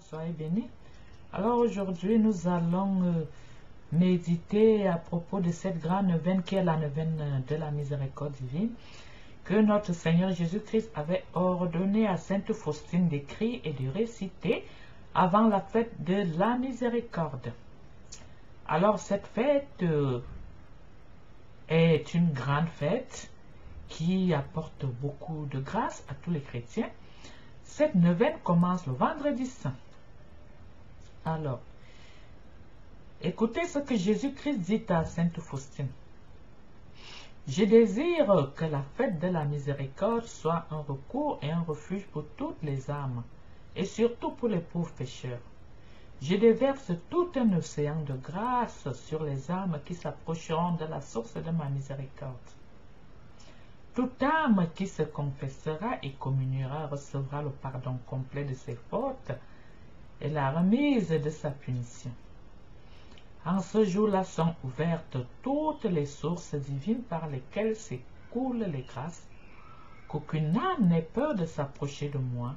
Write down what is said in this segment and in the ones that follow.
soyez bénis. Alors aujourd'hui, nous allons méditer à propos de cette grande neuvaine qui est la neuvaine de la miséricorde divine, que notre Seigneur Jésus-Christ avait ordonné à Sainte Faustine d'écrire et de réciter avant la fête de la miséricorde. Alors cette fête est une grande fête qui apporte beaucoup de grâce à tous les chrétiens. Cette neuvaine commence le vendredi saint. Alors, écoutez ce que Jésus-Christ dit à Sainte Faustine. Je désire que la fête de la miséricorde soit un recours et un refuge pour toutes les âmes, et surtout pour les pauvres pécheurs. Je déverse tout un océan de grâce sur les âmes qui s'approcheront de la source de ma miséricorde. Toute âme qui se confessera et communiera recevra le pardon complet de ses fautes et la remise de sa punition. En ce jour-là sont ouvertes toutes les sources divines par lesquelles s'écoulent les grâces, qu'aucune âme n'ait peur de s'approcher de moi,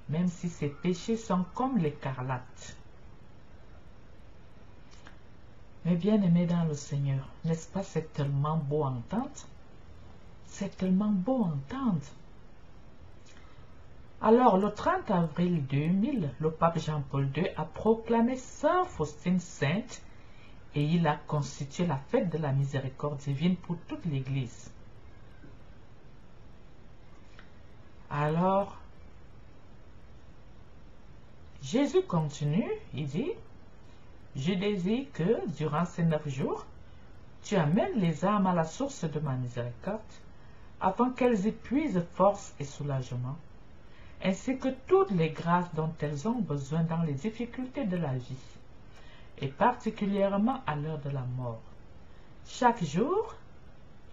même si ses péchés sont comme l'écarlate. Mes bien-aimés dans le Seigneur, n'est-ce pas, c'est tellement beau à entendre? C'est tellement beau à entendre. Alors, le 30 avril 2000, le pape Jean-Paul II a proclamé Sainte Faustine sainte et il a constitué la fête de la miséricorde divine pour toute l'Église. Alors, Jésus continue, il dit, « Je désire que, durant ces 9 jours, tu amènes les âmes à la source de ma miséricorde, afin qu'elles épuisent force et soulagement, ainsi que toutes les grâces dont elles ont besoin dans les difficultés de la vie, et particulièrement à l'heure de la mort. Chaque jour,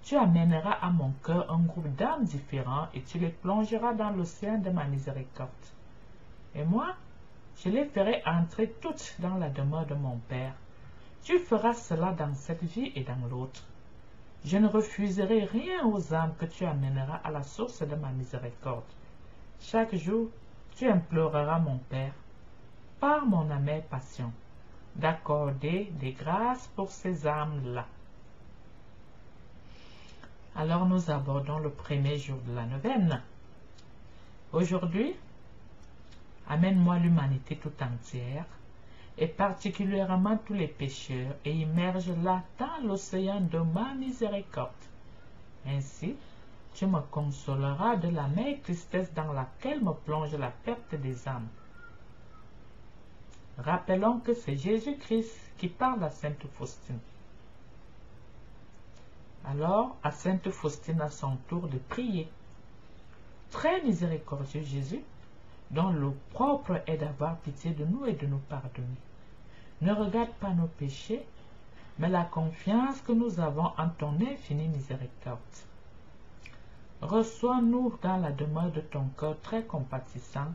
tu amèneras à mon cœur un groupe d'âmes différents et tu les plongeras dans l'océan de ma miséricorde. Et moi, je les ferai entrer toutes dans la demeure de mon Père. Tu feras cela dans cette vie et dans l'autre. Je ne refuserai rien aux âmes que tu amèneras à la source de ma miséricorde. Chaque jour, tu imploreras mon Père, par mon amère passion, d'accorder des grâces pour ces âmes-là. » Alors nous abordons le premier jour de la neuvaine. Aujourd'hui, amène-moi l'humanité tout entière, et particulièrement tous les pécheurs, et immerge-la dans l'océan de ma miséricorde. Ainsi, tu me consoleras de l'amère tristesse dans laquelle me plonge la perte des âmes. Rappelons que c'est Jésus-Christ qui parle à Sainte Faustine. Alors, à Sainte Faustine à son tour de prier. Très miséricordieux Jésus, dont le propre est d'avoir pitié de nous et de nous pardonner. Ne regarde pas nos péchés, mais la confiance que nous avons en ton infinie miséricorde. Reçois-nous dans la demeure de ton cœur très compatissant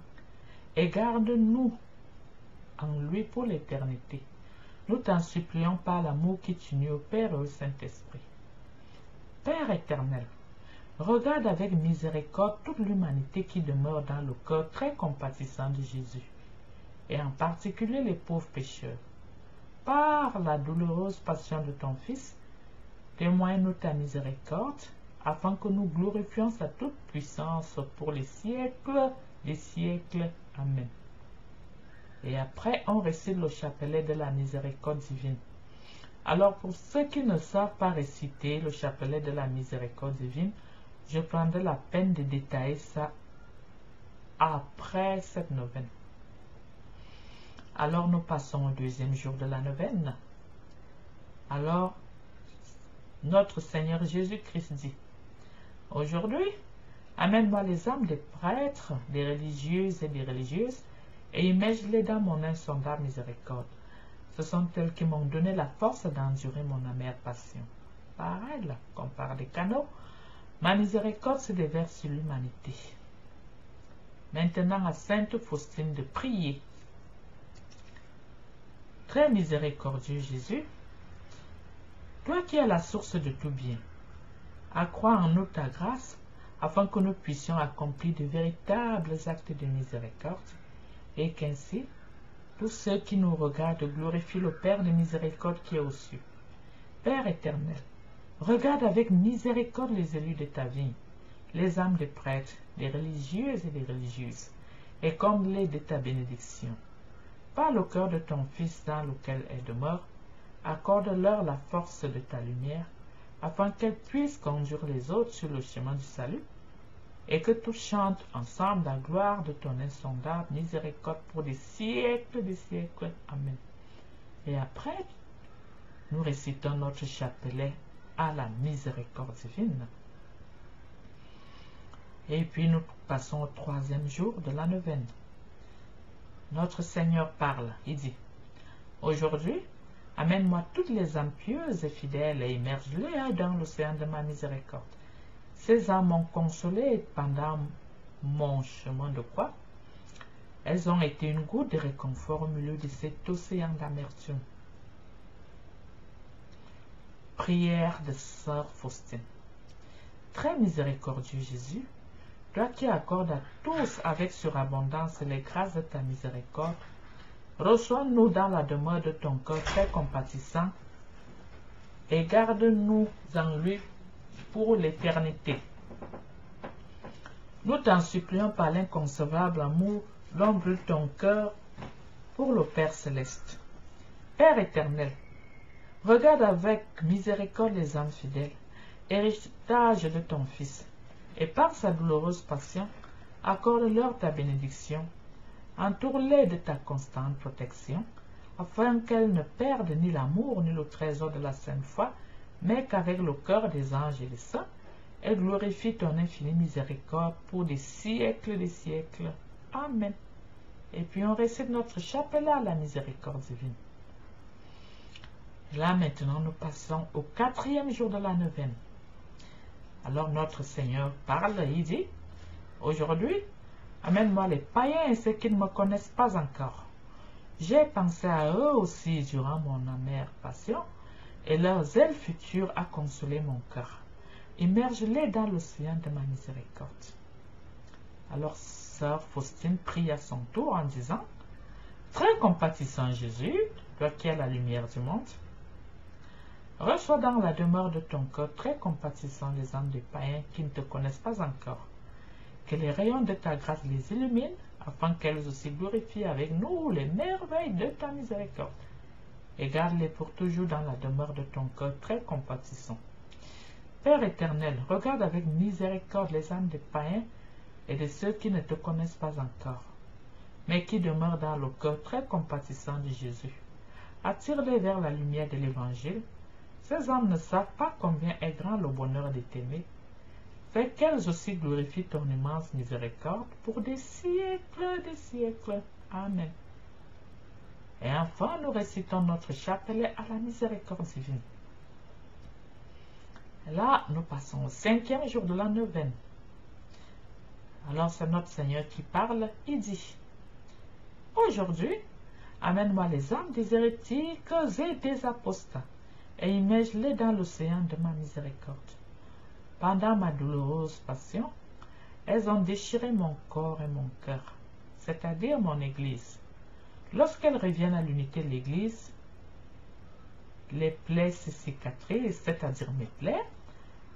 et garde-nous en lui pour l'éternité. Nous t'en supplions par l'amour qui t'unit au Père et au Saint-Esprit. Père éternel, regarde avec miséricorde toute l'humanité qui demeure dans le cœur très compatissant de Jésus, et en particulier les pauvres pécheurs. Par la douloureuse passion de ton Fils, témoigne-nous ta miséricorde, afin que nous glorifions sa toute puissance pour les siècles des siècles. Amen. Et après, on récite le chapelet de la miséricorde divine. Alors, pour ceux qui ne savent pas réciter le chapelet de la miséricorde divine, je prendrai la peine de détailler ça après cette neuvaine. Alors, nous passons au deuxième jour de la neuvaine. Alors, notre Seigneur Jésus-Christ dit, « Aujourd'hui, amène-moi les âmes des prêtres, des religieuses et des religieuses, et immerge-les dans mon insondable miséricorde. Ce sont elles qui m'ont donné la force d'endurer mon amère passion. » Pareil, là, comme par des canaux, ma miséricorde se déverse sur l'humanité. Maintenant, à Sainte Faustine de prier. Très miséricordieux Jésus, toi qui es la source de tout bien, accrois en nous ta grâce, afin que nous puissions accomplir de véritables actes de miséricorde, et qu'ainsi Tous ceux qui nous regardent glorifient le Père de miséricorde qui est aux cieux. Père éternel, regarde avec miséricorde les élus de ta vie, les âmes des prêtres, des religieuses et des religieuses, et comble-les de ta bénédiction. Parle au cœur de ton Fils dans lequel elle demeure, accorde-leur la force de ta lumière, afin qu'elles puissent conduire les autres sur le chemin du salut, et que tous chantent ensemble la gloire de ton insondable miséricorde pour des siècles. Amen. Et après, nous récitons notre chapelet à la miséricorde divine. Et puis nous passons au 3e jour de la neuvaine. Notre Seigneur parle, il dit: aujourd'hui, amène-moi toutes les âmes pieuses et fidèles et immerge-les dans l'océan de ma miséricorde. Ces âmes m'ont consolé pendant mon chemin de croix. Elles ont été une goutte de réconfort au milieu de cet océan d'amertume. Prière de Sœur Faustine. Très miséricordieux Jésus, toi qui accordes à tous avec surabondance les grâces de ta miséricorde, reçois-nous dans la demeure de ton cœur très compatissant et garde-nous en lui pour l'éternité. Nous t'en supplions par l'inconcevable amour l'ombre de ton cœur pour le Père céleste. Père éternel, regarde avec miséricorde les âmes fidèles, héritage de ton Fils, et par sa douloureuse passion, accorde-leur ta bénédiction, entoure-les de ta constante protection, afin qu'elles ne perdent ni l'amour ni le trésor de la sainte foi, mais qu'avec le cœur des anges et des saints, elles glorifient ton infinie miséricorde pour des siècles. Amen. Et puis on récite notre chapelet à la miséricorde divine. Là maintenant nous passons au 4e jour de la neuvaine. Alors notre Seigneur parle et il dit: aujourd'hui, amène-moi les païens et ceux qui ne me connaissent pas encore. J'ai pensé à eux aussi durant mon amère passion, et leurs ailes futures a consolé mon cœur. Immerge-les dans l'océan de ma miséricorde. Alors Sœur Faustine prie à son tour en disant: très compatissant Jésus, toi qui es la lumière du monde, reçois dans la demeure de ton cœur très compatissant les âmes des païens qui ne te connaissent pas encore. Que les rayons de ta grâce les illuminent, afin qu'elles aussi glorifient avec nous les merveilles de ta miséricorde. Et garde-les pour toujours dans la demeure de ton cœur très compatissant. Père éternel, regarde avec miséricorde les âmes des païens et de ceux qui ne te connaissent pas encore, mais qui demeurent dans le cœur très compatissant de Jésus. Attire-les vers la lumière de l'Évangile. Ces âmes ne savent pas combien est grand le bonheur de t'aimer. Fais qu'elles aussi glorifient ton immense miséricorde pour des siècles. Amen. Et enfin, nous récitons notre chapelet à la miséricorde divine. Là, nous passons au 5e jour de la neuvaine. Alors, c'est notre Seigneur qui parle. Il dit: aujourd'hui, amène-moi les âmes des hérétiques et des apostats, et immerge-les dans l'océan de ma miséricorde. Pendant ma douloureuse passion, elles ont déchiré mon corps et mon cœur, c'est-à-dire mon Église. Lorsqu'elles reviennent à l'unité de l'Église, les plaies se cicatrisent, c'est-à-dire mes plaies,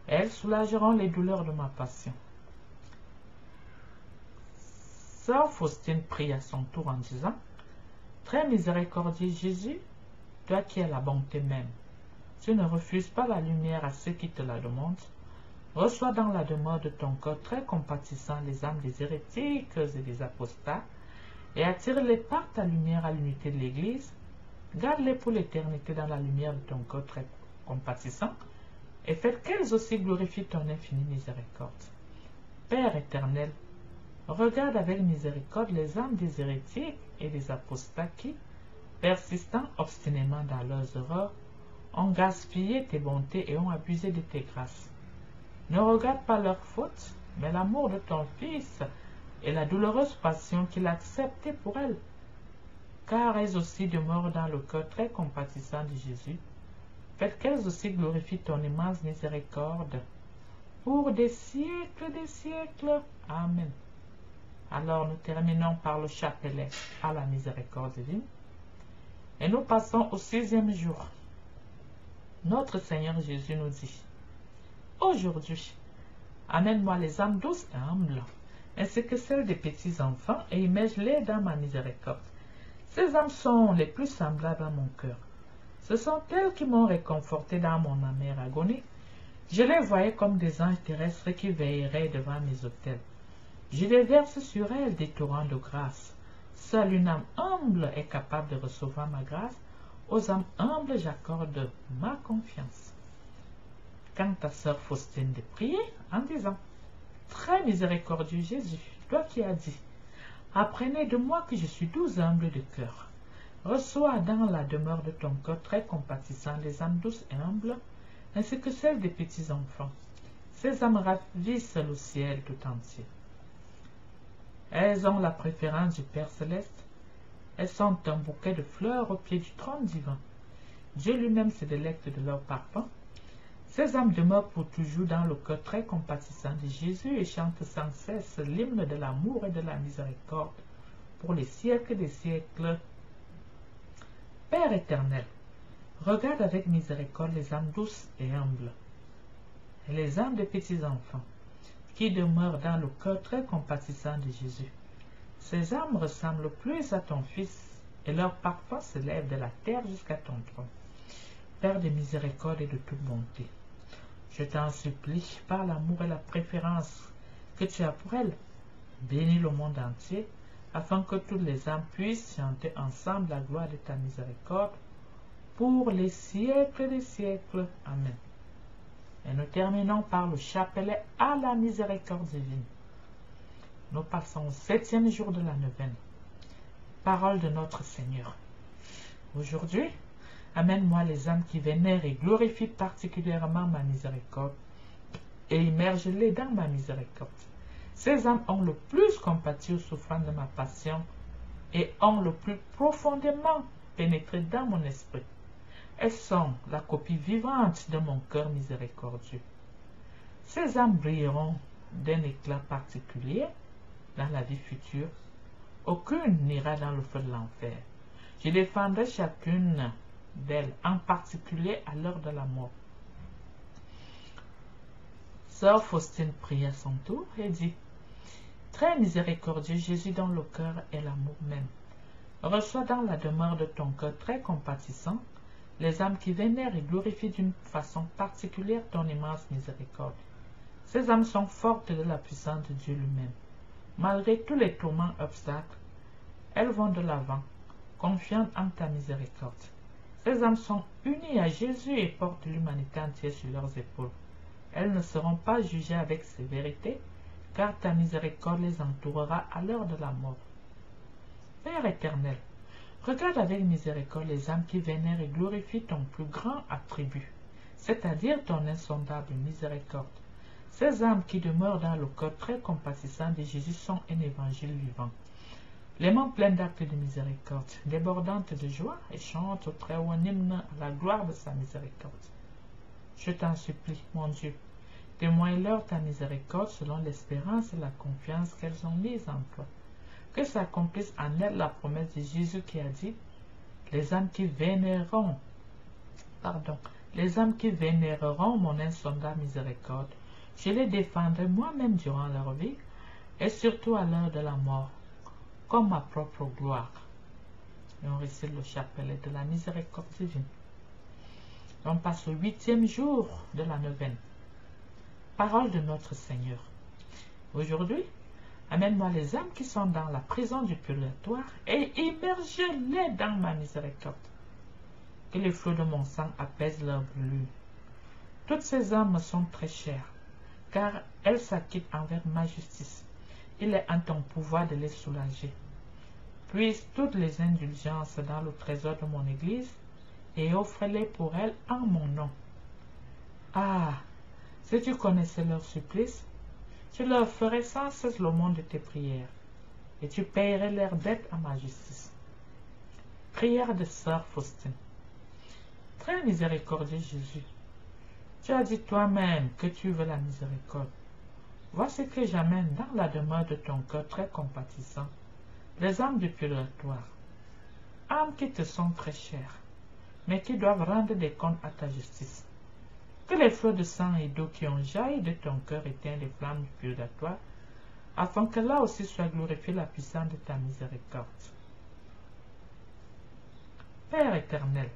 elles soulageront les douleurs de ma passion. Sœur Faustine prie à son tour en disant: très miséricordieux Jésus, toi qui es la bonté même, tu ne refuses pas la lumière à ceux qui te la demandent. Reçois dans la demeure de ton cœur très compatissant les âmes des hérétiques et des apostats, et attire-les par ta lumière à l'unité de l'Église. Garde-les pour l'éternité dans la lumière de ton cœur très compatissant, et fais qu'elles aussi glorifient ton infinie miséricorde. Père éternel, regarde avec miséricorde les âmes des hérétiques et des apostats qui, persistant obstinément dans leurs erreurs, ont gaspillé tes bontés et ont abusé de tes grâces. Ne regarde pas leurs fautes, mais l'amour de ton Fils et la douloureuse passion qu'il a acceptée pour elles, car elles aussi demeurent dans le cœur très compatissant de Jésus. Faites qu'elles aussi glorifient ton immense miséricorde pour des siècles. Amen. Alors nous terminons par le chapelet à la miséricorde divine. Et nous passons au 6e jour. Notre Seigneur Jésus nous dit: aujourd'hui, amène-moi les âmes douces et humbles, ainsi que celles des petits enfants, et immerge-les dans ma miséricorde. Ces âmes sont les plus semblables à mon cœur. Ce sont elles qui m'ont réconforté dans mon amère agonie. Je les voyais comme des anges terrestres qui veilleraient devant mes autels. Je déverse sur elles des torrents de grâce. Seule une âme humble est capable de recevoir ma grâce. Aux âmes humbles, j'accorde ma confiance. Quand ta sœur Faustine de prier en disant: très miséricordieux Jésus, toi qui as dit: apprenez de moi que je suis doux humble de cœur. Reçois dans la demeure de ton cœur très compatissant les âmes douces et humbles, ainsi que celles des petits enfants. Ces âmes ravissent le ciel tout entier. Elles ont la préférence du Père céleste. Elles sont un bouquet de fleurs au pied du trône divin. Dieu lui-même se délecte de leur parfum. Ces âmes demeurent pour toujours dans le cœur très compatissant de Jésus et chantent sans cesse l'hymne de l'amour et de la miséricorde pour les siècles des siècles. Père éternel, regarde avec miséricorde les âmes douces et humbles, et les âmes des petits enfants, qui demeurent dans le cœur très compatissant de Jésus. Ces âmes ressemblent plus à ton Fils, et leur parfum s'élève de la terre jusqu'à ton trône. Père de miséricorde et de toute bonté, je t'en supplie, par l'amour et la préférence que tu as pour elles, bénis le monde entier, afin que toutes les âmes puissent chanter ensemble la gloire de ta miséricorde, pour les siècles des siècles. Amen. Et nous terminons par le chapelet à la miséricorde divine. Nous passons au 7e jour de la neuvaine. Parole de notre Seigneur. Aujourd'hui, amène-moi les âmes qui vénèrent et glorifient particulièrement ma miséricorde, et immerge-les dans ma miséricorde. Ces âmes ont le plus compati aux souffrances de ma passion, et ont le plus profondément pénétré dans mon esprit. Elles sont la copie vivante de mon cœur miséricordieux. Ces âmes brilleront d'un éclat particulier dans la vie future. Aucune n'ira dans le feu de l'enfer. Je défendrai chacune d'elles, en particulier à l'heure de la mort. Sœur Faustine prie à son tour et dit: très miséricordieux Jésus, dont le cœur est l'amour même, reçois dans la demeure de ton cœur très compatissant les âmes qui vénèrent et glorifient d'une façon particulière ton immense miséricorde. Ces âmes sont fortes de la puissance de Dieu lui-même. Malgré tous les tourments obstacles, elles vont de l'avant, confiantes en ta miséricorde. Ces âmes sont unies à Jésus et portent l'humanité entière sur leurs épaules. Elles ne seront pas jugées avec sévérité, car ta miséricorde les entourera à l'heure de la mort. Père éternel, regarde avec miséricorde les âmes qui vénèrent et glorifient ton plus grand attribut, c'est-à-dire ton insondable miséricorde. Ces âmes qui demeurent dans le cœur très compatissant de Jésus sont un évangile vivant. Les mains pleines d'actes de miséricorde, débordantes de joie, et chantent au très haut un hymne à la gloire de sa miséricorde. Je t'en supplie, mon Dieu, témoigne-leur ta miséricorde selon l'espérance et la confiance qu'elles ont mise en toi. Que s'accomplisse en elles la promesse de Jésus qui a dit: les âmes qui vénéreront mon insondable miséricorde, je les défendrai moi-même durant leur vie, et surtout à l'heure de la mort, comme ma propre gloire. Et on récite le chapelet de la miséricorde divine. On passe au 8e jour de la neuvaine. Parole de notre Seigneur. Aujourd'hui, amène-moi les âmes qui sont dans la prison du purgatoire et immerge-les dans ma miséricorde. Que les flots de mon sang apaisent leur brûlure. Toutes ces âmes me sont très chères, car elles s'acquittent envers ma justice. Il est en ton pouvoir de les soulager. Puise toutes les indulgences dans le trésor de mon Église et offre-les pour elles en mon nom. Ah, si tu connaissais leur supplice, tu leur ferais sans cesse l'aumône de tes prières, et tu payerais leurs dettes à ma justice. Prière de sœur Faustine. Très miséricordieux Jésus, tu as dit toi-même que tu veux la miséricorde. Voici que j'amène dans la demeure de ton cœur très compatissant les âmes du purgatoire, âmes qui te sont très chères, mais qui doivent rendre des comptes à ta justice. Que les fleuves de sang et d'eau qui ont jailli de ton cœur éteignent les flammes du purgatoire, afin que là aussi soit glorifiée la puissance de ta miséricorde. Père éternel,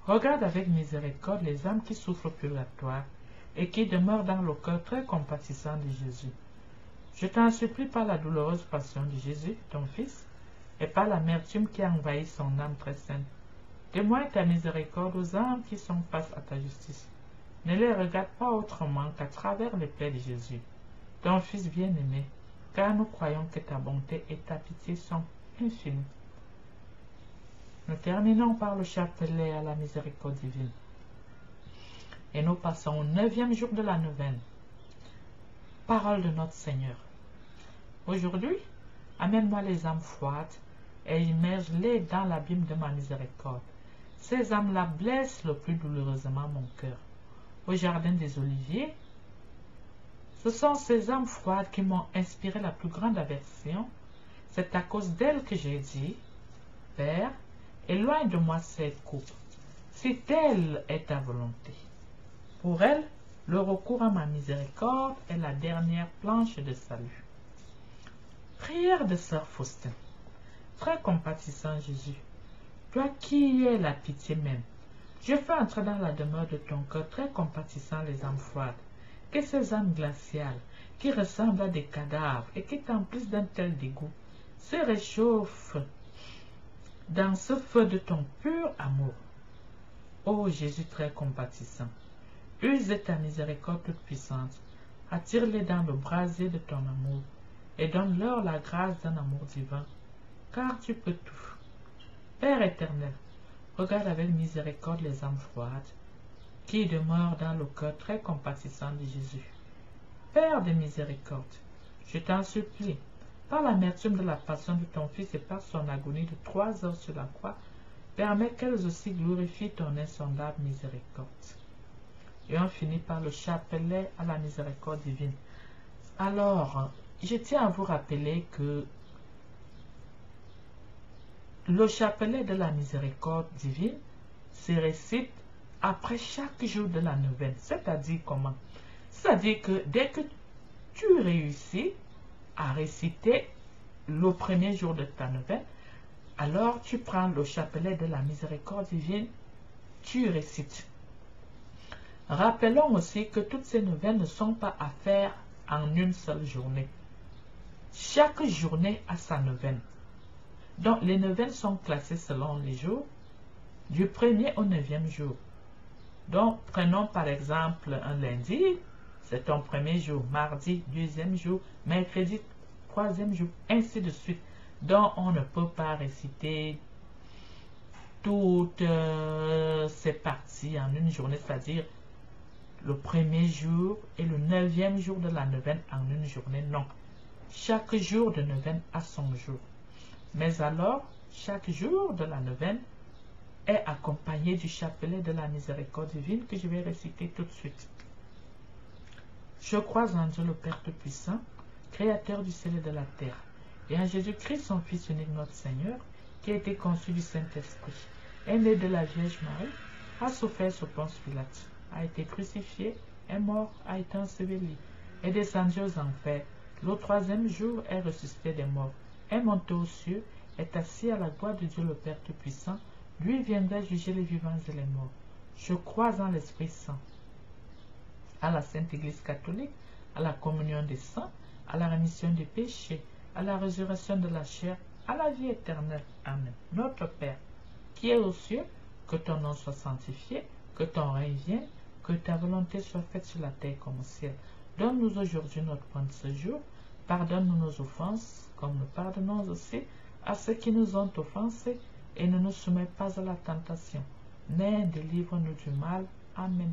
regarde avec miséricorde les âmes qui souffrent au purgatoire et qui demeurent dans le cœur très compatissant de Jésus. Je t'en supplie par la douloureuse passion de Jésus, ton Fils, et par l'amertume qui a envahi son âme très sainte. Témoigne ta miséricorde aux âmes qui sont face à ta justice. Ne les regarde pas autrement qu'à travers les plaies de Jésus, ton Fils bien-aimé, car nous croyons que ta bonté et ta pitié sont infinies. Nous terminons par le chapelet à la miséricorde divine. Et nous passons au 9e jour de la neuvaine. Parole de notre Seigneur. Aujourd'hui, amène-moi les âmes froides et immerge-les dans l'abîme de ma miséricorde. Ces âmes-là blessent le plus douloureusement mon cœur. Au jardin des Oliviers, ce sont ces âmes froides qui m'ont inspiré la plus grande aversion. C'est à cause d'elles que j'ai dit, Père, éloigne de moi cette coupe, si telle est ta volonté. Pour elles, le recours à ma miséricorde est la dernière planche de salut. Prière de sœur Faustin. Très compatissant Jésus, toi qui es la pitié même, je fais entrer dans la demeure de ton cœur très compatissant les âmes froides, que ces âmes glaciales, qui ressemblent à des cadavres et qui t'emplissent d'un tel dégoût, se réchauffent dans ce feu de ton pur amour. Ô Jésus très compatissant, use de ta miséricorde toute puissante, attire-les dans le brasier de ton amour, et donne-leur la grâce d'un amour divin, car tu peux tout. Père éternel, regarde avec miséricorde les âmes froides, qui demeurent dans le cœur très compatissant de Jésus. Père de miséricorde, je t'en supplie, par l'amertume de la passion de ton Fils et par son agonie de 3 heures sur la croix, permets qu'elles aussi glorifient ton insondable miséricorde. Et on finit par le chapelet à la miséricorde divine. Alors, je tiens à vous rappeler que le chapelet de la miséricorde divine se récite après chaque jour de la neuvaine. C'est-à-dire comment? C'est-à-dire que dès que tu réussis à réciter le premier jour de ta neuvaine, alors tu prends le chapelet de la miséricorde divine, tu récites. Rappelons aussi que toutes ces neuvaines ne sont pas à faire en une seule journée. Chaque journée a sa neuvaine. Donc les neuvaines sont classées selon les jours, du 1er au 9e jour. Donc prenons par exemple un lundi, c'est ton premier jour, mardi, 2e jour, mercredi, 3e jour, ainsi de suite. Donc on ne peut pas réciter toutes ces parties en une journée, c'est-à-dire le premier jour et le 9e jour de la neuvaine en une journée, non. Chaque jour de neuvaine a son jour. Mais alors, chaque jour de la neuvaine est accompagné du chapelet de la miséricorde divine que je vais réciter tout de suite. Je crois en Dieu le Père Tout-Puissant, Créateur du ciel et de la terre, et en Jésus-Christ, son Fils unique, notre Seigneur, qui a été conçu du Saint-Esprit, est né de la Vierge Marie, a souffert sous Ponce Pilate, a été crucifié, est mort, a été enseveli, est descendu aux enfers, le 3e jour est ressuscité des morts, est monté aux cieux, est assis à la droite de Dieu le Père Tout-Puissant, lui viendra juger les vivants et les morts. Je crois en l'Esprit Saint, à la Sainte Église catholique, à la communion des saints, à la rémission des péchés, à la résurrection de la chair, à la vie éternelle. Amen. Notre Père, qui es aux cieux, que ton nom soit sanctifié, que ton règne vienne, que ta volonté soit faite sur la terre comme au ciel. Donne-nous aujourd'hui notre pain de ce jour. Pardonne-nous nos offenses, comme nous pardonnons aussi à ceux qui nous ont offensés, et ne nous soumets pas à la tentation, mais délivre-nous du mal. Amen.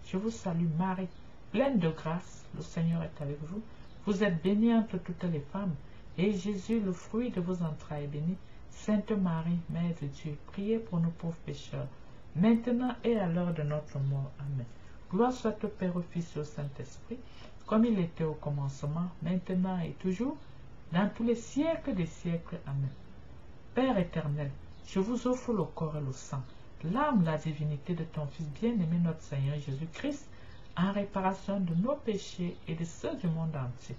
Je vous salue Marie, pleine de grâce, le Seigneur est avec vous. Vous êtes bénie entre toutes les femmes, et Jésus, le fruit de vos entrailles, est béni. Sainte Marie, Mère de Dieu, priez pour nous pauvres pécheurs, maintenant et à l'heure de notre mort. Amen. Gloire soit au Père, au Fils et au Saint-Esprit, comme il était au commencement, maintenant et toujours, dans tous les siècles des siècles. Amen. Père éternel, je vous offre le corps et le sang, l'âme, la divinité de ton Fils bien-aimé, notre Seigneur Jésus-Christ, en réparation de nos péchés et de ceux du monde entier.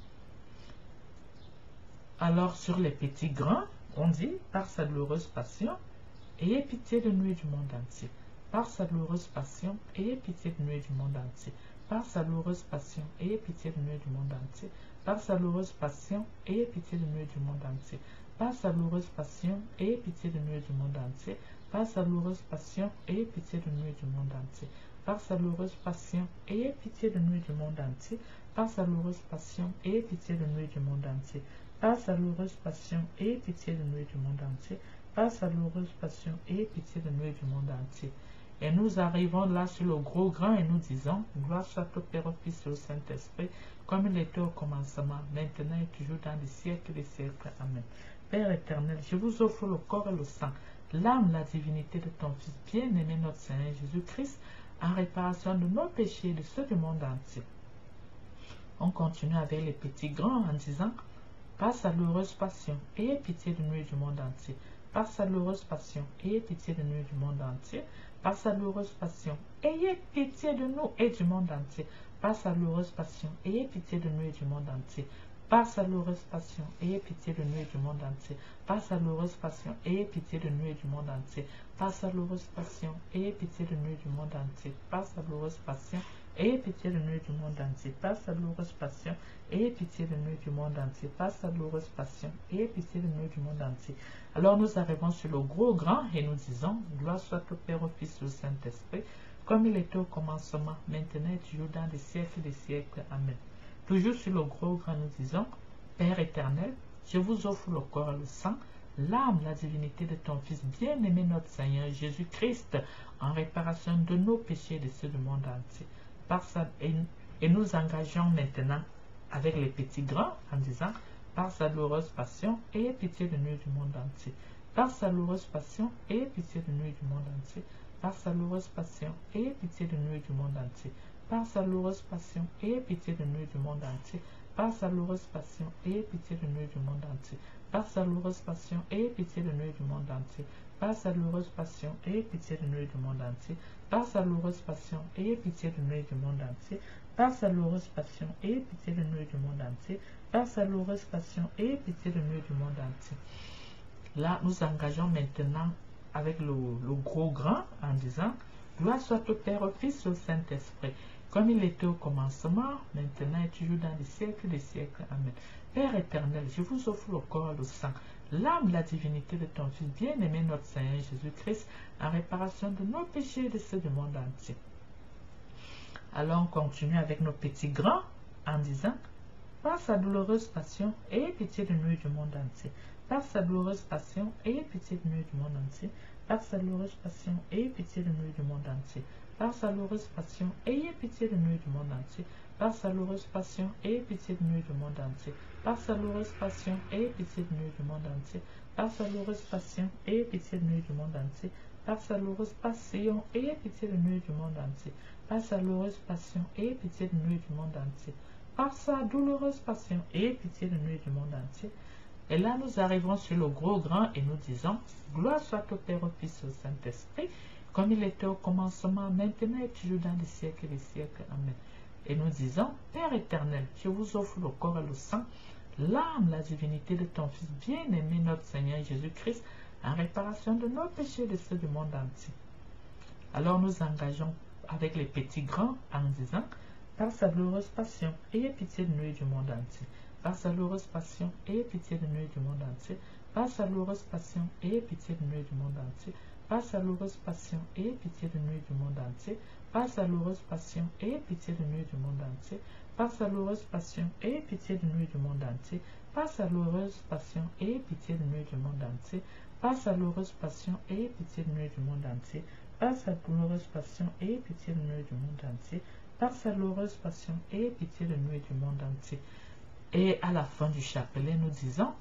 Alors sur les petits grands, on dit, par sa douloureuse passion, ayez pitié de nous et du monde entier. Par sa douloureuse passion, ayez pitié de nous et du monde entier. Par sa douloureuse passion, ayez pitié de nous et du monde entier. Par sa douloureuse passion, ayez pitié de nous et du monde entier. Par sa douloureuse passion, ayez pitié de nous et du monde entier. Par sa douloureuse passion, ayez pitié de nous et du monde entier. Par sa douloureuse passion, ayez pitié de nous et du monde entier. Par sa douloureuse passion, ayez pitié de nous et du monde entier. Par sa douloureuse passion, ayez pitié de nous et du monde entier. Par sa douloureuse passion, ayez pitié de nous et du monde entier. Et nous arrivons là sur le gros grand et nous disons, gloire soit au Père, au Fils et au Saint-Esprit, comme il était au commencement, maintenant et toujours dans les siècles des siècles. Amen. Père éternel, je vous offre le corps et le sang, l'âme, la divinité de ton Fils bien-aimé, notre Seigneur Jésus-Christ, en réparation de nos péchés et de ceux du monde entier. On continue avec les petits grands en disant, par sa douloureuse passion, ayez pitié de nous et du monde entier. Par sa douloureuse passion, ayez pitié de nous et du monde entier. Par sa douloureuse passion, ayez pitié de nous et du monde entier. Par sa douloureuse passion, ayez pitié de nous et du monde entier. Par sa douloureuse passion, ayez pitié de nous et du monde entier. Par sa douloureuse passion, ayez pitié de nous et du monde entier. Par sa douloureuse passion, ayez pitié de nous et du monde entier. Par sa douloureuse passion, ayez pitié de nous et du monde entier. Par sa douloureuse passion, ayez pitié de nous et du monde entier. Par sa douloureuse passion, ayez pitié de nous et du monde entier. Alors nous arrivons sur le gros grand et nous disons, gloire soit au Père, au Fils et au Saint-Esprit, comme il était au commencement, maintenant et toujours dans les siècles des siècles. Amen. Toujours sur le gros grand, nous disons, Père éternel, je vous offre le corps et le sang, l'âme, la divinité de ton Fils bien-aimé, notre Seigneur Jésus-Christ, en réparation de nos péchés et de ceux du monde entier. Par sa, et nous engageons maintenant avec les petits grands en disant, par sa douloureuse passion, ayez pitié de nous et du monde entier. Par sa douloureuse passion, ayez pitié de nous et du monde entier. Par sa douloureuse passion, ayez pitié de nous et du monde entier. Par sa douloureuse passion, ayez pitié de nous et du monde entier. Par sa douloureuse passion, ayez pitié de nous et du monde entier. Par sa douloureuse passion, ayez pitié de nous et du monde entier. Par sa douloureuse passion, ayez pitié de nous et du monde entier. Par sa douloureuse passion, ayez pitié de nous et du monde entier. Par sa douloureuse passion, ayez pitié de nous et du monde entier. Par sa douloureuse passion, ayez pitié de nous et du monde entier. Là, nous engageons maintenant avec le gros grand en disant, gloire soit au Père, au Fils et au Saint-Esprit, comme il était au commencement, maintenant et toujours dans les siècles des siècles. Amen. Père éternel, je vous offre le corps et le sang, l'âme, la divinité de ton Fils bien-aimé, notre Seigneur Jésus-Christ, en réparation de nos péchés et de ceux du monde entier. Alors on continue avec nos petits grands en disant, par sa douloureuse passion, ayez pitié de nous et du monde entier. Par sa douloureuse passion, ayez pitié de nous et du monde entier. Par sa douloureuse passion, ayez pitié de nous et du monde entier. Par sa douloureuse passion, ayez pitié de nous et du monde entier. Par sa douloureuse passion, ayez pitié de nous et du monde entier. Par sa douloureuse passion, ayez pitié de nous et du monde entier. Par sa douloureuse passion, ayez pitié de nous et du monde entier. Par sa douloureuse passion, ayez pitié de nous et du monde entier. Par sa douloureuse passion, ayez pitié de nous et du monde entier. Par sa douloureuse passion, ayez pitié de nous et du monde entier. Et là, nous arrivons sur le gros grand et nous disons, gloire soit au Père, au Fils et au Saint-Esprit, comme il était au commencement, maintenant et toujours dans les siècles et les siècles. Amen. Et nous disons, Père éternel, je vous offre le corps et le sang, l'âme, la divinité de ton Fils bien-aimé, notre Seigneur Jésus-Christ, en réparation de nos péchés et de ceux du monde entier. Alors nous engageons avec les petits grands en disant, par sa douloureuse passion, ayez pitié de nous et du monde entier. Par sa douloureuse passion, ayez pitié de nous et du monde entier. Par sa douloureuse passion, ayez pitié de nous et du monde entier. Par sa douloureuse passion, ayez pitié de nous et du monde entier. Par sa douloureuse passion, ayez pitié de nous et du monde entier. Par sa douloureuse passion, ayez pitié de nous et du monde entier. Par sa douloureuse passion, ayez pitié de nous et du monde entier. Par sa douloureuse passion, ayez pitié de nous et du monde entier. Par sa douloureuse passion, ayez pitié de nous et du monde entier. Par sa douloureuse passion, ayez pitié de nous et du monde entier. Et à la fin du chapelet, nous disons,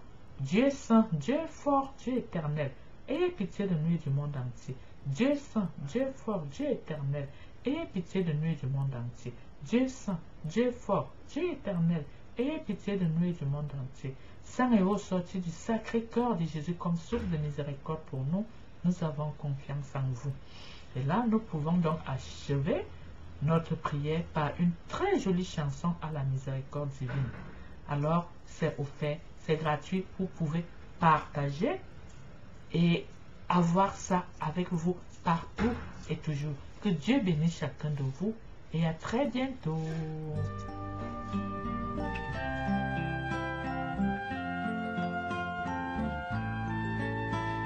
Dieu est saint, Dieu est fort, Dieu éternel, ayez pitié de nous et du monde entier. Dieu saint, Dieu fort, Dieu éternel, ayez pitié de nous et du monde entier. Dieu saint, Dieu fort, Dieu éternel, ayez pitié de nous et du monde entier. Saint et haut sorti du sacré cœur de Jésus comme source de miséricorde pour nous, nous avons confiance en vous. Et là, nous pouvons donc achever notre prière par une très jolie chanson à la miséricorde divine. Alors, c'est offert, c'est gratuit, vous pouvez partager et avoir ça avec vous partout et toujours. Que Dieu bénisse chacun de vous et à très bientôt.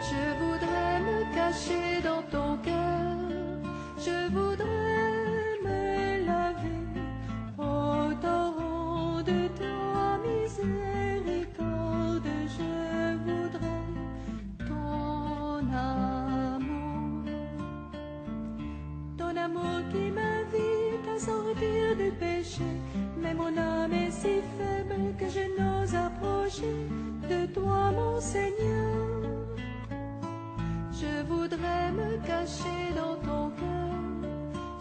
Je voudrais me cacher dans ton cœur, je voudrais me laver au torrent de ta miséricorde. Je voudrais ton amour qui m'invite à sortir du péché. Mais mon âme est si faible que je n'ose approcher de toi, mon Seigneur. Je voudrais me cacher dans ton cœur,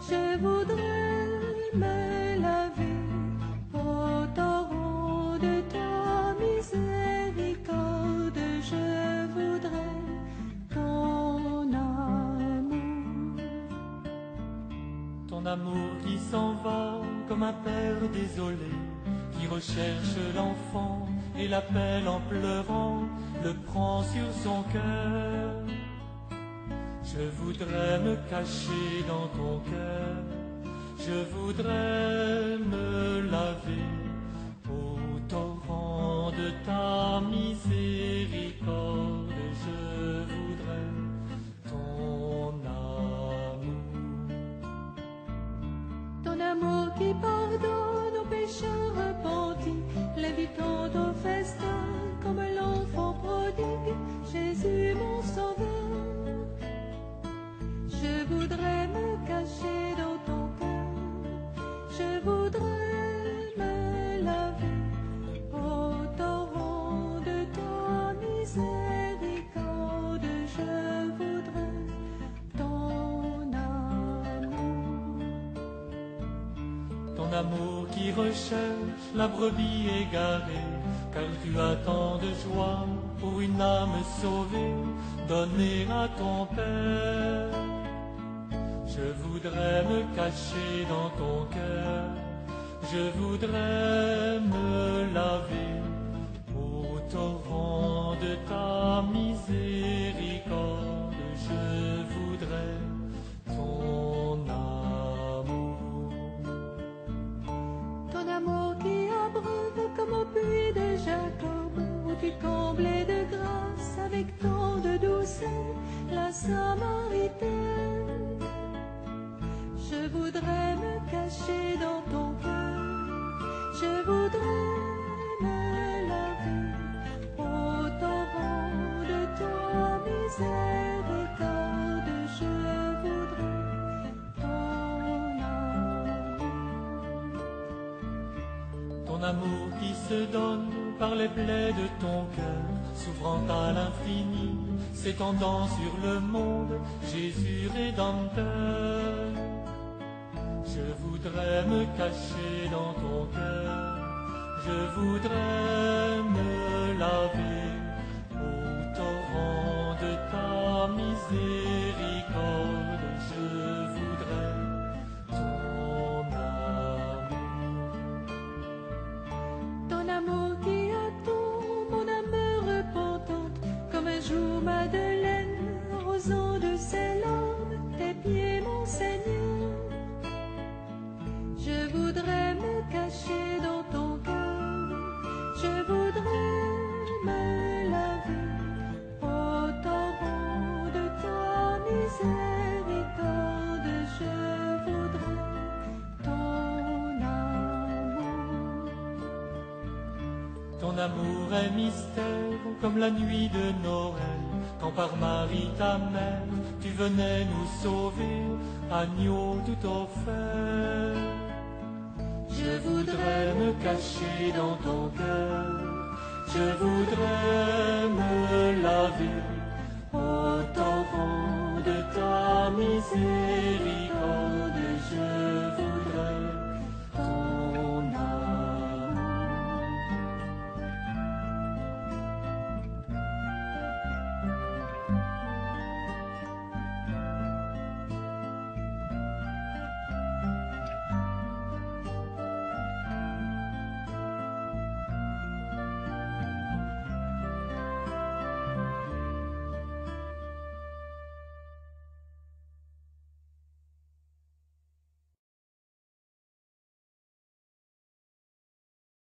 je voudrais me laver au torrent de ta miséricorde. Je voudrais ton amour qui s'en va comme un père désolé, qui recherche l'enfant et l'appelle en pleurant, le prend sur son cœur. Je voudrais me cacher dans ton cœur, je voudrais me laver au torrent de ta miséricorde. Je voudrais ton amour qui pardonne aux pécheurs repentis, l'invitant au festin comme l'enfant prodigue, Jésus mon sauveur. Je voudrais me cacher dans ton cœur, je voudrais me laver au torrent de ta miséricorde. Je voudrais ton amour qui recherche la brebis égarée, car tu as tant de joie pour une âme sauvée, donnée à ton Père. Je voudrais me cacher dans ton cœur, je voudrais me laver au torrent de ta miséricorde. Je voudrais ton amour qui abreuve comme au puits de Jacob, où tu comblais de grâce avec tant de douceur la Samaritaine. Je voudrais me cacher dans ton cœur, je voudrais me laver au torrent de ta miséricorde. Je voudrais ton amour qui se donne par les plaies de ton cœur, s'ouvrant à l'infini, s'étendant sur le monde, Jésus Rédempteur. Je voudrais me cacher dans ton cœur, je voudrais me laver au torrent de ta miséricorde. Je voudrais ton amour qui attend mon âme repentante, comme un jour Madeleine arrosant de ses larmes tes pieds, mon Seigneur. Je voudrais me cacher dans ton cœur, je voudrais me laver au torrent de ta miséricorde. Je voudrais ton amour est mystère comme la nuit de Noël, quand par Marie ta mère tu venais nous sauver, agneau tout offert. Je voudrais me cacher dans ton cœur, je voudrais me laver Ô ton